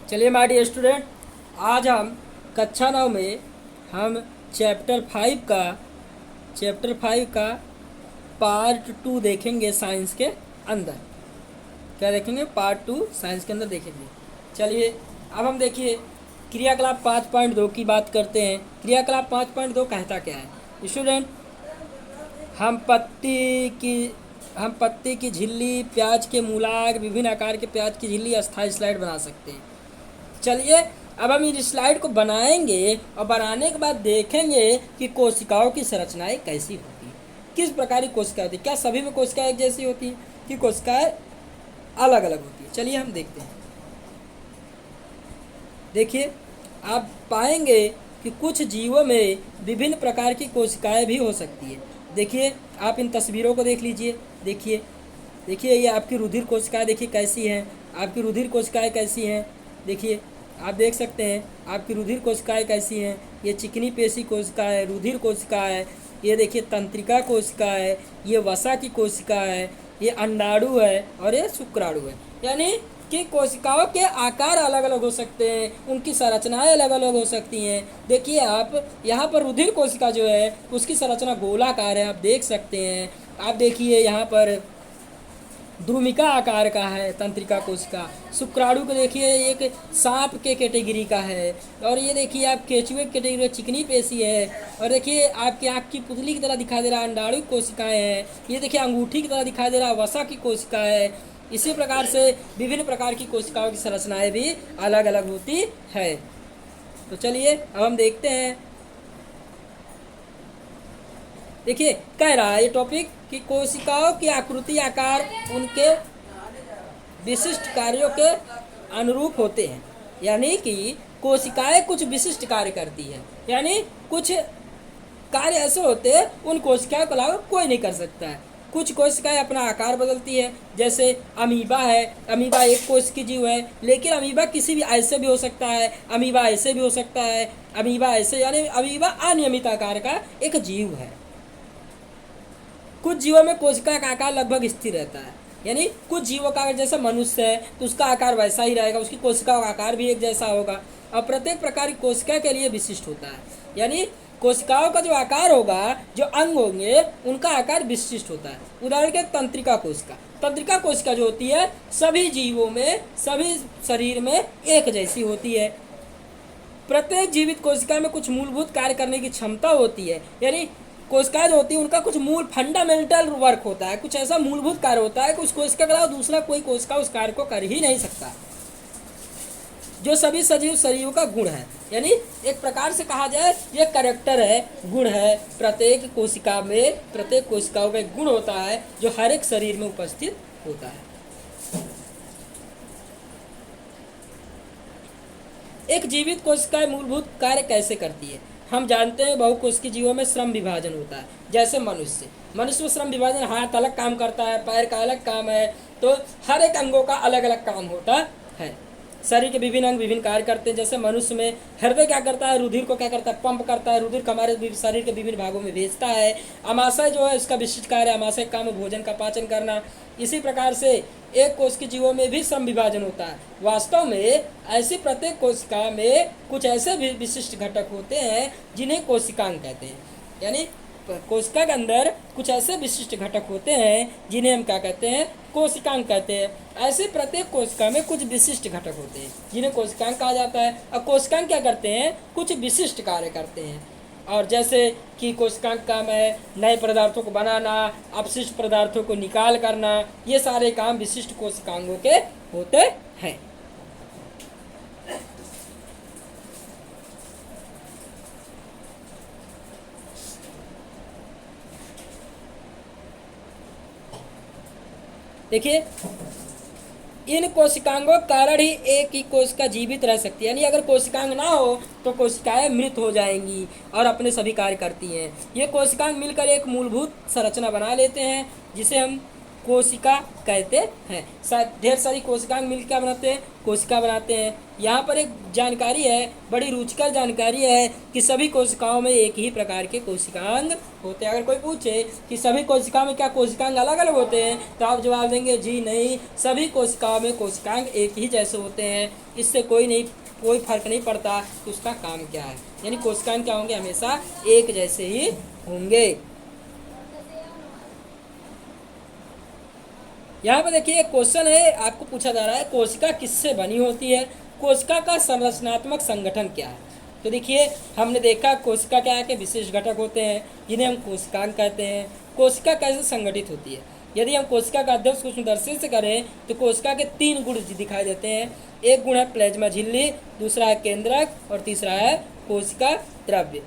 चलिए my dear student, आज हम कक्षा 9 में हम चैप्टर 5 का पार्ट 2 देखेंगे। साइंस के अंदर क्या देखेंगे? पार्ट 2 साइंस के अंदर देखेंगे। चलिए अब हम देखिए क्रियाकलाप 5.2 की बात करते हैं। क्रियाकलाप 5.2 कहता क्या है स्टूडेंट? हम पत्ती की झिल्ली, प्याज के मूलाग, विभिन्न आकार के प्याज की झिल्ली, अस्थायी स्लाइड बना सकते हैं। चलिए अब हम इस स्लाइड को बनाएंगे और बनाने के बाद देखेंगे कि कोशिकाओं की संरचनाएं कैसी होती है, किस प्रकार की कोशिकाएं होती है, क्या सभी में कोशिकाएं एक जैसी होती है कि कोशिकाएं अलग अलग होती है। चलिए हम देखते हैं। देखिए आप पाएंगे कि कुछ जीवों में विभिन्न प्रकार की कोशिकाएं भी हो सकती है। देखिए आप इन तस्वीरों को देख लीजिए। देखिए देखिए ये आपकी रुधिर कोशिकाएं देखिए कैसी हैं, आपकी रुधिर कोशिकाएं कैसी हैं। देखिए आप देख सकते हैं आपकी रुधिर कोशिकाएं कैसी हैं। ये चिकनी पेशी कोशिका है, रुधिर कोशिका है। ये देखिए तंत्रिका कोशिका है, ये वसा की कोशिका है, ये अंडाणु है और ये शुक्राणु है। यानी कि कोशिकाओं के आकार अलग अलग हो सकते हैं, उनकी संरचनाएं अलग अलग हो सकती हैं। देखिए आप यहाँ पर रुधिर कोशिका जो है उसकी संरचना गोलाकार है, आप देख सकते हैं। आप देखिए यहाँ पर द्रुमिका आकार का है तंत्रिका कोशिका। शुक्राणु को देखिए एक सांप के कैटेगरी का है, और ये देखिए आप केचुए कैटेगरी चिकनी पेशी है। और देखिए आपकी आँख की पुतली की तरह दिखाई दे रहा है अंडाणु कोशिकाएं हैं। ये देखिए अंगूठी की तरह दिखाई दे रहा है वसा की कोशिका है। इसी प्रकार से विभिन्न प्रकार की कोशिकाओं की संरचनाएं भी अलग अलग होती है। तो चलिए अब हम देखते हैं। देखिए कह रहा है ये टॉपिक कि कोशिकाओं की आकृति आकार उनके विशिष्ट कार्यों के अनुरूप होते हैं। यानी कि कोशिकाएं कुछ विशिष्ट कार्य करती है, यानी कुछ कार्य ऐसे होते हैं उन कोशिकाओं के अलावा कोई नहीं कर सकता है। कुछ कोशिकाएं अपना आकार बदलती है, जैसे अमीबा है। अमीबा एक कोश की जीव है, लेकिन अमीबा किसी भी ऐसे भी हो सकता है, अमीबा ऐसे भी हो सकता है, अमीबा ऐसे, यानी अमीबा अनियमित आकार का एक जीव है। कुछ जीवों में कोशिका का आकार लगभग स्थिर रहता है, यानी कुछ जीवों का अगर जैसे मनुष्य है तो उसका आकार वैसा ही रहेगा, उसकी कोशिका का आकार भी एक जैसा होगा। और प्रत्येक प्रकार की कोशिका के लिए विशिष्ट होता है, यानी कोशिकाओं का जो आकार होगा, जो अंग होंगे उनका आकार विशिष्ट होता है। उदाहरण के तंत्रिका कोशिका। तंत्रिका कोशिका जो होती है सभी जीवों में, सभी शरीर में एक जैसी होती है। प्रत्येक जीवित कोशिका में कुछ मूलभूत कार्य करने की क्षमता होती है, यानी कोशिकाएं जो होती है उनका कुछ मूल फंडामेंटल वर्क होता है, कुछ ऐसा मूलभूत कार्य होता है कि उस कोशिका के अलावा दूसरा कोई कोशिका उस कार्य को कर ही नहीं सकता, जो सभी सजीव शरीरों का गुण है। यानी एक प्रकार से कहा जाए ये कैरेक्टर है, गुण है। प्रत्येक कोशिका में, प्रत्येक कोशिकाओं का एक गुण होता है जो हर एक शरीर में उपस्थित होता है। एक जीवित कोशिका मूलभूत कार्य कैसे करती है? हम जानते हैं बहुकोशिकीय जीवों में श्रम विभाजन होता है। जैसे मनुष्य में श्रम विभाजन, हाथ अलग काम करता है, पैर का अलग काम है, तो हर एक अंगों का अलग अलग काम होता है। शरीर के विभिन्न अंग विभिन्न कार्य करते हैं। जैसे मनुष्य में हृदय क्या करता है, रुधिर को क्या करता है, पंप करता है, रुधिर को हमारे शरीर के विभिन्न भागों में भेजता है। अमाशय जो है इसका विशिष्ट कार्य, अमाशय काम भोजन का पाचन करना। इसी प्रकार से एक कोश के जीवों में भी श्रम विभाजन होता है। वास्तव में ऐसी प्रत्येक कोशिका में कुछ ऐसे भी विशिष्ट घटक होते हैं जिन्हें कोशिकांग कहते हैं। यानी कोशिका के अंदर कुछ ऐसे विशिष्ट घटक होते हैं जिन्हें हम क्या कहते हैं, कोशिकांग कहते हैं। ऐसे प्रत्येक कोशिका में कुछ विशिष्ट घटक होते हैं जिन्हें कोशिकांग कहा जाता है। और कोशिकांग क्या करते हैं, कुछ विशिष्ट कार्य करते हैं। और जैसे कि कोशिकांग काम है नए पदार्थों को बनाना, अपशिष्ट पदार्थों को निकाल करना, ये सारे काम विशिष्ट कोशिकांगों के होते हैं। देखिए इन कोशिकांगों के कारण ही एक ही कोशिका जीवित रह सकती है। यानी अगर कोशिकांग ना हो तो कोशिकाएं मृत हो जाएंगी और अपने सभी कार्य करती हैं। ये कोशिकांग मिलकर एक मूलभूत संरचना बना लेते हैं जिसे हम कोशिका कहते हैं। ढेर सारी कोशिकाएं मिलकर क्या बनाते हैं, कोशिका बनाते हैं। यहाँ पर एक जानकारी है, बड़ी रुचिकर जानकारी है कि सभी कोशिकाओं में एक ही प्रकार के कोशिकांग होते हैं। अगर कोई पूछे कि सभी कोशिकाओं में क्या कोशिकांग अलग अलग होते हैं, तो आप जवाब देंगे जी नहीं, सभी कोशिकाओं में कोशिकांग एक ही जैसे होते हैं। इससे कोई फर्क नहीं पड़ता कि उसका काम क्या है, यानी कोशिकांग क्या होंगे, हमेशा एक जैसे ही होंगे। यहाँ पर देखिए एक क्वेश्चन है, आपको पूछा जा रहा है कोशिका किससे बनी होती है, कोशिका का संरचनात्मक संगठन क्या है। तो देखिए हमने देखा कोशिका क्या है कि विशेष घटक होते हैं जिन्हें हम कोशिकांग कहते हैं। कोशिका कैसे संगठित होती है, यदि हम कोशिका का अध्ययन सूक्ष्मदर्शी से करें तो कोशिका के 3 गुण दिखाई देते हैं। एक गुण है प्लाज्मा झिल्ली, दूसरा है केंद्रक और तीसरा है कोशिका द्रव्य।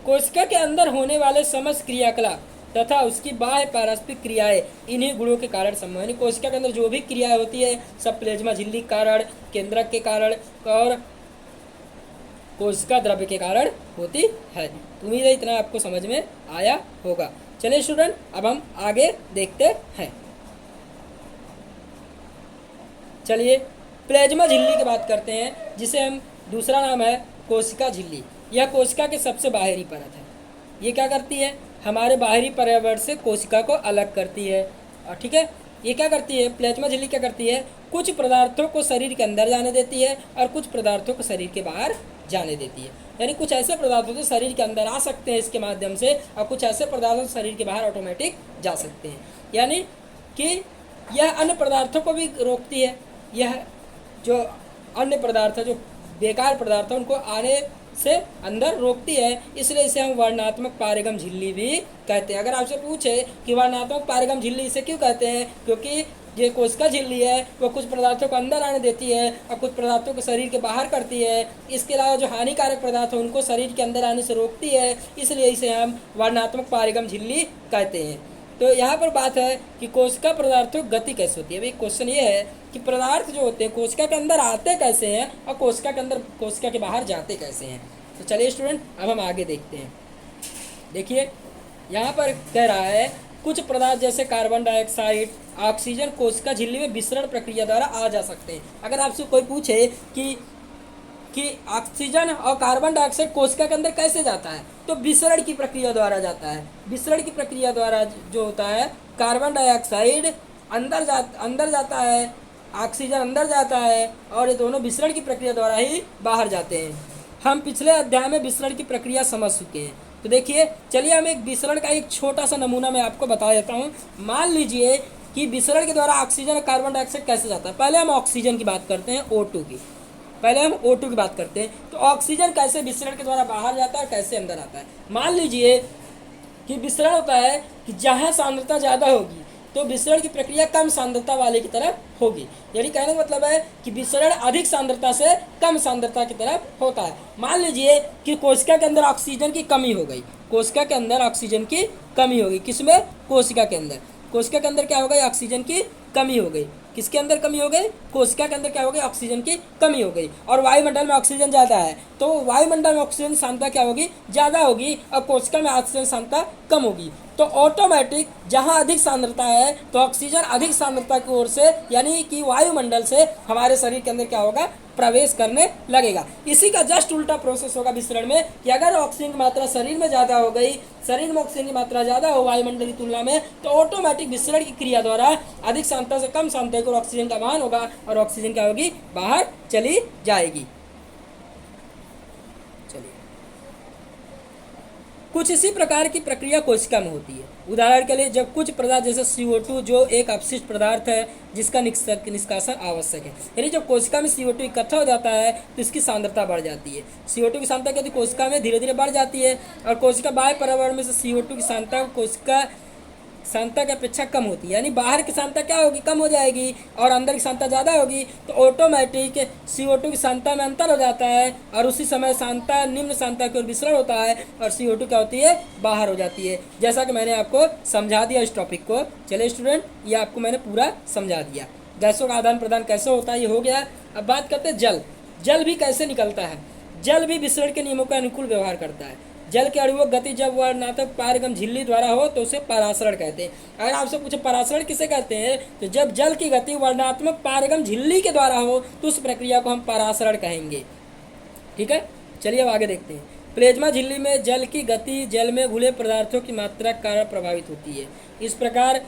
कोशिका के अंदर होने वाले समस्त क्रियाकलाप तथा उसकी बाह्य पारस्परिक क्रियाएं इन्हीं गुणों के कारण संभव है। कोशिका के अंदर जो भी क्रियाएं होती है सब प्लाज्मा झिल्ली के कारण, केंद्रक के कारण और कोशिका द्रव्य के कारण होती है। उम्मीद है इतना आपको समझ में आया होगा। चलिए स्टूडेंट, अब हम आगे देखते हैं। चलिए प्लाज्मा झिल्ली की बात करते हैं, जिसे हम दूसरा नाम है कोशिका झिल्ली। यह कोशिका के सबसे बाहरी परत है। ये क्या करती है, हमारे बाहरी पर्यावरण से कोशिका को अलग करती है। और ठीक है, ये क्या करती है, प्लाज्मा झिल्ली क्या करती है, कुछ पदार्थों को शरीर के अंदर जाने देती है और कुछ पदार्थों को शरीर के बाहर जाने देती है। यानी कुछ ऐसे पदार्थों से शरीर के अंदर आ सकते हैं इसके माध्यम से, और कुछ ऐसे पदार्थों से शरीर के बाहर ऑटोमेटिक जा सकते हैं। यानी कि यह अन्य पदार्थों को भी रोकती है। यह जो अन्य पदार्थ है, जो बेकार पदार्थ है, उनको आने से अंदर रोकती है। इसलिए इसे हम वर्णात्मक पारगम झिल्ली भी कहते हैं। अगर आपसे पूछे कि वर्णात्मक पारगम झिल्ली इसे क्यों कहते हैं, क्योंकि ये कोशिका झिल्ली है वो कुछ पदार्थों को अंदर आने देती है और कुछ पदार्थों को शरीर के बाहर करती है। इसके अलावा जो हानिकारक पदार्थ है उनको शरीर के अंदर आने से रोकती है। इसलिए इसे हम वर्णात्मक पारगम झिल्ली कहते हैं। तो यहाँ पर बात है कि कोशिका पदार्थों की गति कैसे होती है। अभी क्वेश्चन ये है कि पदार्थ जो होते हैं कोशिका के अंदर आते कैसे हैं और कोशिका के अंदर, कोशिका के बाहर जाते कैसे हैं। तो चलिए स्टूडेंट, अब हम आगे देखते हैं। देखिए यहाँ पर कह रहा है कुछ पदार्थ जैसे कार्बन डाइऑक्साइड, ऑक्सीजन कोशिका झिल्ली में विसरण प्रक्रिया द्वारा आ जा सकते हैं। अगर आपसे कोई पूछे कि ऑक्सीजन और कार्बन डाइऑक्साइड कोशिका के अंदर कैसे जाता है, तो विसरण की प्रक्रिया द्वारा जाता है। विसरण की प्रक्रिया द्वारा जो होता है, कार्बन डाइऑक्साइड अंदर जाता है, ऑक्सीजन अंदर जाता है, और ये दोनों विसरण की प्रक्रिया द्वारा ही बाहर जाते हैं। हम पिछले अध्याय में विसरण की प्रक्रिया समझ चुके हैं। तो देखिए चलिए हम एक विसरण का एक छोटा सा नमूना मैं आपको बता देता हूँ। मान लीजिए कि विसरण के द्वारा ऑक्सीजन और कार्बन डाइऑक्साइड कैसे जाता है। पहले हम ऑक्सीजन की बात करते हैं, O2 की। पहले हम O2 की बात करते हैं। तो ऑक्सीजन कैसे विसरण के द्वारा बाहर जाता है और कैसे अंदर आता है। मान लीजिए कि विसरण होता है कि जहाँ सांद्रता ज़्यादा होगी तो विसरण की प्रक्रिया कम सांद्रता वाले की तरफ होगी। यानी कहने का मतलब है कि विसरण अधिक सांद्रता से कम सांद्रता की तरफ होता है। मान लीजिए कि कोशिका के अंदर ऑक्सीजन की कमी हो गई, कोशिका के अंदर ऑक्सीजन की कमी हो गई। किसमें, कोशिका के अंदर। कोशिका के अंदर क्या हो गई, ऑक्सीजन की कमी हो गई। किसके अंदर कमी हो गई, कोशिका के अंदर क्या हो गई, ऑक्सीजन की कमी हो गई। और वायुमंडल में ऑक्सीजन ज़्यादा है तो वायुमंडल में ऑक्सीजन सांद्रता क्या होगी, ज़्यादा होगी, और कोशिका में ऑक्सीजन सांद्रता कम होगी। तो ऑटोमेटिक जहाँ अधिक सांद्रता है तो ऑक्सीजन अधिक सांद्रता की ओर से, यानी कि वायुमंडल से हमारे शरीर के अंदर क्या होगा, प्रवेश करने लगेगा। इसी का जस्ट उल्टा प्रोसेस होगा विसरण में, कि अगर ऑक्सीजन की मात्रा शरीर में ज़्यादा हो गई, शरीर में ऑक्सीजन की मात्रा ज़्यादा हो वायुमंडल की तुलना में, तो ऑटोमेटिक विसरण की क्रिया द्वारा अधिक सांद्रता से कम सांद्रता को ऑक्सीजन का वहन होगा और ऑक्सीजन क्या होगी, बाहर चली जाएगी। चलिए कुछ इसी प्रकार की प्रक्रिया कोशिका में होती है। उदाहरण के लिए जब कुछ पदार्थ जैसे CO2 जो एक अपशिष्ट पदार्थ है जिसका निष्कासन आवश्यक है, यानी जब कोशिका में CO2 इकट्ठा हो जाता है तो इसकी सांद्रता बढ़ जाती है। CO2 की सांद्रता यदि कोशिका में धीरे धीरे बढ़ जाती है और कोशिका बाह्य पर्यावरण में से CO2 की सांद्रता कोशिका सांद्रता की अपेक्षा कम होती है, यानी बाहर की सांद्रता क्या होगी, कम हो जाएगी, और अंदर की सांद्रता ज़्यादा होगी, तो ऑटोमेटिक CO2 की सांद्रता में अंतर हो जाता है और उसी समय सांद्रता निम्न सांद्रता की ओर विसरण होता है और CO2 क्या होती है, बाहर हो जाती है। जैसा कि मैंने आपको समझा दिया इस टॉपिक को। चलिए स्टूडेंट, ये आपको मैंने पूरा समझा दिया। गैसों का आदान प्रदान कैसे होता है ये हो गया। अब बात करते हैं जल। जल भी कैसे निकलता है। जल भी विसरण के नियमों के अनुकूल व्यवहार करता है। जल के अणुओं की गति जब वर्णनात्मक पारगम झिल्ली द्वारा हो तो उसे परासरण कहते हैं। अगर आपसे पूछे परासरण किसे कहते हैं, तो जब जल की गति वर्णनात्मक पारगम झिल्ली के द्वारा हो तो उस प्रक्रिया को हम परासरण कहेंगे। ठीक है, चलिए अब आगे देखते हैं। प्लेज्मा झिल्ली में जल की गति जल में घुले पदार्थों की मात्रा के कारण प्रभावित होती है। इस प्रकार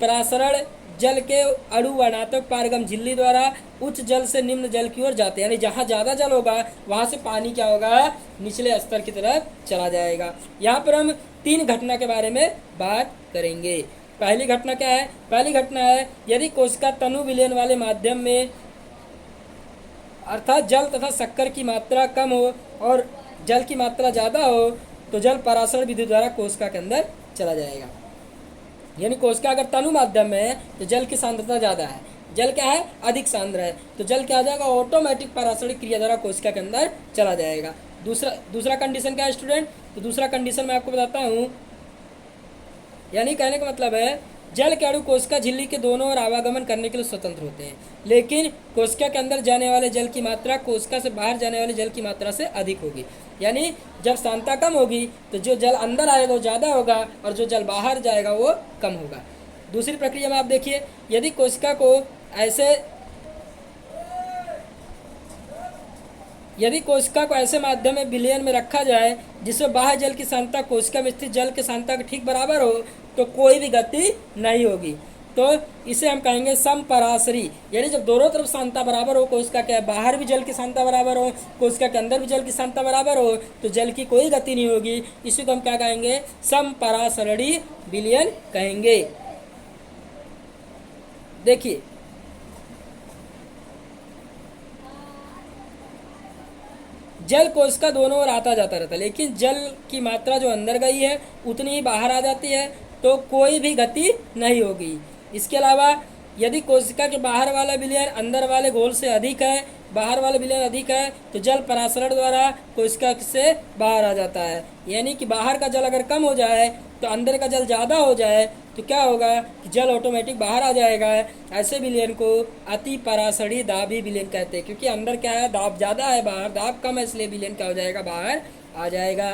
परासरण जल के अणु वर्णात्मक पारगम झिल्ली द्वारा उच्च जल से निम्न जल की ओर जाते हैं, यानी जहाँ ज़्यादा जल होगा वहाँ से पानी क्या होगा, निचले स्तर की तरफ चला जाएगा। यहाँ पर हम 3 घटना के बारे में बात करेंगे। पहली घटना क्या है? पहली घटना है यदि कोशिका तनु विलयन वाले माध्यम में अर्थात जल तथा शक्कर की मात्रा कम हो और जल की मात्रा ज़्यादा हो तो जल परासरण विधि द्वारा कोशिका के अंदर चला जाएगा। यानी कोशिका अगर तनु माध्यम में है तो जल की सांद्रता ज़्यादा है, जल क्या है, अधिक सांद्र है, तो जल क्या आ जाएगा, ऑटोमेटिक परासरण क्रिया द्वारा कोशिका के अंदर चला जाएगा। दूसरा कंडीशन क्या है स्टूडेंट? तो दूसरा कंडीशन मैं आपको बताता हूँ। यानी कहने का मतलब है जल के अणु कोशिका झिल्ली के दोनों ओर आवागमन करने के लिए स्वतंत्र होते हैं, लेकिन कोशिका के अंदर जाने वाले जल की मात्रा कोशिका से बाहर जाने वाले जल की मात्रा से अधिक होगी। यानी जब सांद्रता कम होगी तो जो जल अंदर आएगा वो ज़्यादा होगा और जो जल बाहर जाएगा वो कम होगा। दूसरी प्रक्रिया में आप देखिए, यदि कोशिका को ऐसे माध्यम में विलयन में रखा जाए जिसमें बाहर जल की सांद्रता कोशिका में स्थित जल की सांद्रता के ठीक बराबर हो तो कोई भी गति नहीं होगी, तो इसे हम कहेंगे समपरासरी। यानी जब दोनों तरफ सांद्रता बराबर हो, कोशिका के बाहर भी जल की सांद्रता बराबर हो, कोशिका के अंदर भी जल की सांद्रता बराबर हो, तो जल की कोई गति नहीं होगी। इसी को हम क्या कहेंगे, समपरासरणी विलयन कहेंगे। देखिए जल कोशिका दोनों ओर आता जाता रहता है, लेकिन जल की मात्रा जो अंदर गई है उतनी ही बाहर आ जाती है, तो कोई भी गति नहीं होगी। इसके अलावा यदि कोशिका के बाहर वाला विलयन अंदर वाले घोल से अधिक है, बाहर वाला विलयन अधिक है, तो जल परासरण द्वारा कोशिका से बाहर आ जाता है। यानी कि बाहर का जल अगर कम हो जाए तो अंदर का जल ज़्यादा हो जाए तो क्या होगा कि जल ऑटोमेटिक बाहर आ जाएगा। ऐसे विलयन को अति परासरणी दाबी विलयन कहते हैं, क्योंकि अंदर क्या है, दाब ज़्यादा है, बाहर दाब कम है, इसलिए विलयन क्या हो जाएगा, बाहर आ जाएगा।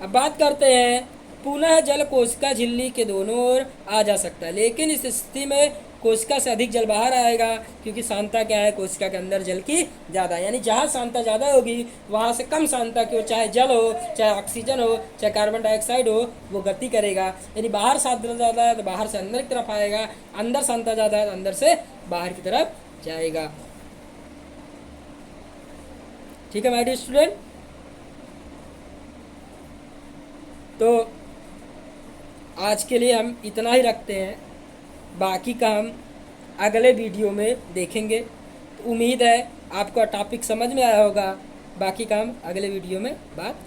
अब बात करते हैं, पुनः जल कोशिका झिल्ली के दोनों ओर आ जा सकता है, लेकिन इस स्थिति में कोशिका से अधिक जल बाहर आएगा, क्योंकि सांद्रता क्या है, कोशिका के अंदर जल की ज़्यादा। यानी जहाँ सांद्रता ज़्यादा होगी वहाँ से कम सांद्रता की, चाहे जल हो, चाहे ऑक्सीजन हो, चाहे कार्बन डाइऑक्साइड हो, वो गति करेगा। यानी बाहर सांद्रता ज़्यादा है तो बाहर से अंदर की तरफ आएगा, अंदर सांद्रता ज़्यादा है तो अंदर से बाहर की तरफ जाएगा। ठीक है माय डियर स्टूडेंट, तो आज के लिए हम इतना ही रखते हैं, बाकी का हम अगले वीडियो में देखेंगे। तो उम्मीद है आपको टॉपिक समझ में आया होगा, बाकी का हम अगले वीडियो में बात